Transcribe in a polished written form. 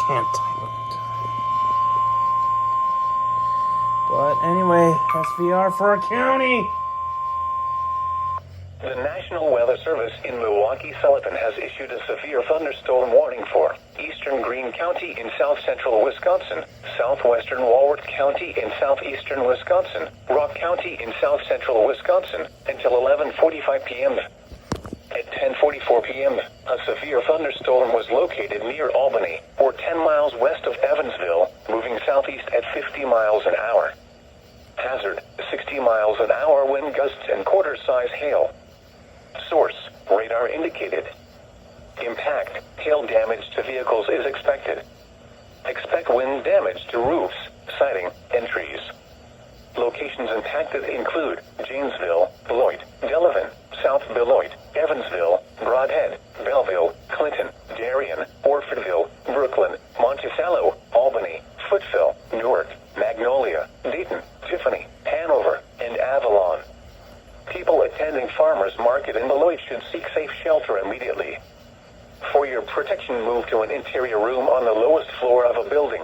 can't type it. But anyway, SVR for a county. The National Weather Service in Milwaukee-Sullivan has issued a severe thunderstorm warning for eastern Greene County in south-central Wisconsin, southwestern Walworth County in southeastern Wisconsin, Rock County in south-central Wisconsin, until 11:45 p.m. At 10:44 p.m., a severe thunderstorm was located near Albany, or 10 miles west of Evansville, moving southeast at 50 miles an hour. Hazard, 60 miles an hour wind gusts and quarter-size hail. Source, radar indicated. Impact, hail damage to vehicles is expected. Expect wind damage to roofs, siding, and trees. Locations impacted include Janesville, Beloit, Delavan, South Beloit, Evansville, Brodhead, Belleville, Clinton, Darien, Orfordville, Brooklyn, Monticello, Albany, Footville, Newark, Magnolia, Dayton, Tiffany, Hanover, and Avalon. People attending farmers market in Beloit should seek safe shelter immediately. For your protection, move to an interior room on the lowest floor of a building.